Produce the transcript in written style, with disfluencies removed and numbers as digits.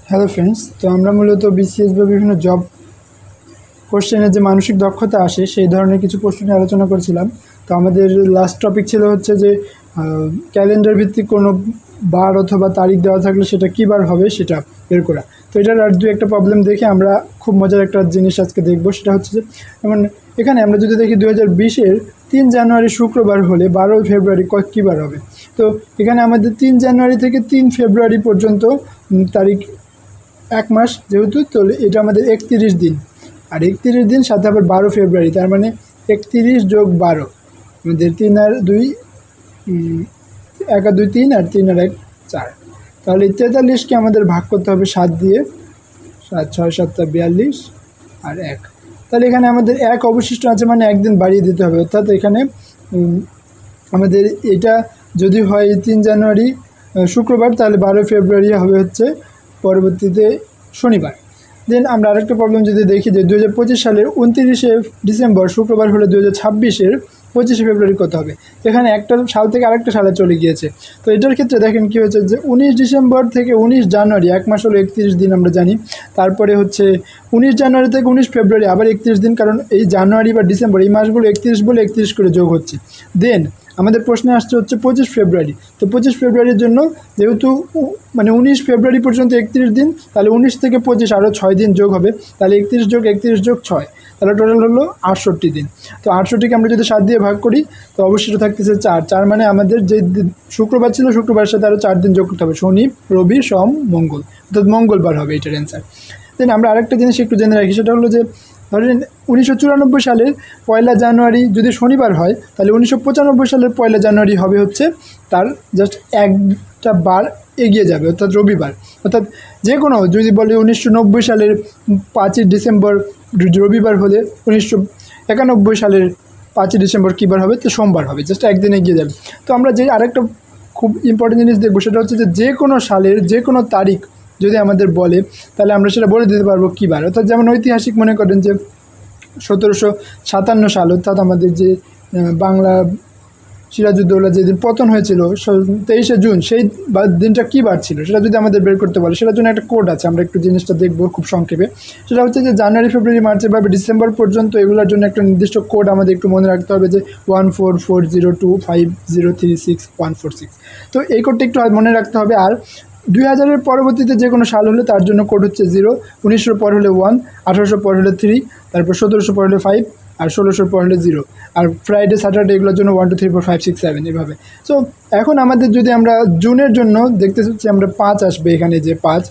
Hello friends, তো আমরা মূলত বিসিএস বা বিভিন্ন জব কোশ্চেনের যে মানসিক দক্ষতা আসে সেই ধরনের কিছু প্রশ্ন নিয়ে আলোচনা করছিলাম। তো আমাদের লাস্ট টপিক ছিল হচ্ছে যে ক্যালেন্ডার ভিত্তিক কোনো বার অথবা তারিখ দেওয়া থাকলে সেটা কী বার হবে সেটা বের করা। তো এটার আর দু একটা প্রবলেম দেখে আমরা খুব মজার একটা জিনিস আজকে দেখব। সেটা হচ্ছে যে যেমন এখানে আমরা যদি দেখি 2020-এর 3 জানুয়ারি শুক্রবার হলে 12 ফেব্রুয়ারি কী বার হবে। তো এখানে আমাদের 3 জানুয়ারি থেকে 3 ফেব্রুয়ারি পর্যন্ত তারিখ এক মাস যেহেতু, তো এটা আমাদের 31 দিন, আর 31 দিন সাথে আবার 12 ফেব্রুয়ারি, তার মানে 31 যোগ 12 আমাদের 3 আর 2 1 আর 2 3 আর 3 আর 1 4। তাহলে 43কে আমাদের ভাগ করতে হবে 7 দিয়ে, 7 6 7 42 আর 1। তাহলে এখানে আমাদের 1 অবশিষ্ট আছে, মানে একদিন বাড়িয়ে দিতে হবে। অর্থাৎ এখানে আমাদের এটা যদি হয় 3 জানুয়ারি শুক্রবার, তাহলে 12 ফেব্রুয়ারি হবে হচ্ছে পরবর্তীতে শনিবার। দেন আমরা আরেকটা প্রবলেম যদি দেখি যে 2025 সালের 29শে ডিসেম্বর শুক্রবার হলে 2026-এর 25শে ফেব্রুয়ারি কত হবে। এখানে একটা সাল থেকে আরেকটা সালে চলে গিয়েছে। তো এটার ক্ষেত্রে দেখেন কী হয়েছে যে 19 ডিসেম্বর থেকে 19 জানুয়ারি, এক মাস হলো 31 দিন আমরা জানি। তারপরে হচ্ছে 19 জানুয়ারি থেকে 19 ফেব্রুয়ারি আবার 31 দিন, কারণ এই জানুয়ারি বা ডিসেম্বর এই মাসগুলো 31 বলে 31 করে যোগ হচ্ছে। দেন আমাদের প্রশ্নে আসছে হচ্ছে 25 ফেব্রুয়ারি। তো 25 ফেব্রুয়ারির জন্য যেহেতু মানে 19 ফেব্রুয়ারি পর্যন্ত 31 দিন, তাহলে 19 থেকে 25 আরও 6 দিন যোগ হবে, তাহলে 31 যোগ 31 যোগ 6, তাহলে টোটাল হলো 68 দিন। তো 68কে আমরা যদি 7 দিয়ে ভাগ করি তো অবশ্যই থাকতেছে 4, মানে আমাদের যে শুক্রবার ছিল শুক্রবারের সাথে আরও 4 দিন যোগ করতে হবে, শনি রবি সোম মঙ্গল, অর্থাৎ মঙ্গলবার হবে এটার অ্যান্সার। দেন আমরা আরেকটা জিনিস একটু জেনে রাখি, সেটা হলো যে ধরেন 1994 সালের 1 জানুয়ারি যদি শনিবার হয়, তাহলে 1995 সালের 1 জানুয়ারি হবে হচ্ছে তার জাস্ট একটা বার এগিয়ে যাবে, অর্থাৎ রবিবার। অর্থাৎ যে কোনো যদি বলে 1990 সালের 5ই ডিসেম্বর রবিবার হলে 1991 সালের 5ই ডিসেম্বর কী বার হবে, তো সোমবার হবে, জাস্ট একদিন এগিয়ে যাবে। তো আমরা যে আরেকটা খুব ইম্পর্টেন্ট জিনিস দেখবো, সেটা হচ্ছে যে কোনো সালের যে কোনো তারিখ যদি আমাদের বলে, তাহলে আমরা সেটা বলে দিতে পারবো কী বার। অর্থাৎ যেমন ঐতিহাসিক মনে করেন যে 1757 সাল, অর্থাৎ আমাদের যে বাংলা সিরাজউদ্দৌলা যেদিন পতন হয়েছিল 23শে জুন, সেই দিনটা কী বার ছিল সেটা যদি আমাদের বের করতে বলে, সেটার জন্য একটা কোড আছে, আমরা একটু জিনিসটা দেখবো খুব সংক্ষেপে। সেটা হচ্ছে যে জানুয়ারি ফেব্রুয়ারি মার্চের বা ডিসেম্বর পর্যন্ত এগুলোর জন্য একটা নির্দিষ্ট কোড আমাদের একটু মনে রাখতে হবে, যে 144025036146। তো এই কোডটা একটু মনে রাখতে হবে। আর 2000-এর পরবর্তীতে যে কোনো সাল হলে তার জন্য কোড হচ্ছে 0, 1900 পর হলে 1, 1800 পর হলে 3, তারপর 1700 পর হলে 5, আর 1600 পর হলে 0, আর ফ্রাইডে স্যাটারডে এগুলোর জন্য 1 2 3 4 5 6 7 এভাবে। সো এখন আমাদের যদি আমরা জুনের জন্য দেখতে চাচ্ছি, আমরা 5 আসবে এখানে, যে 5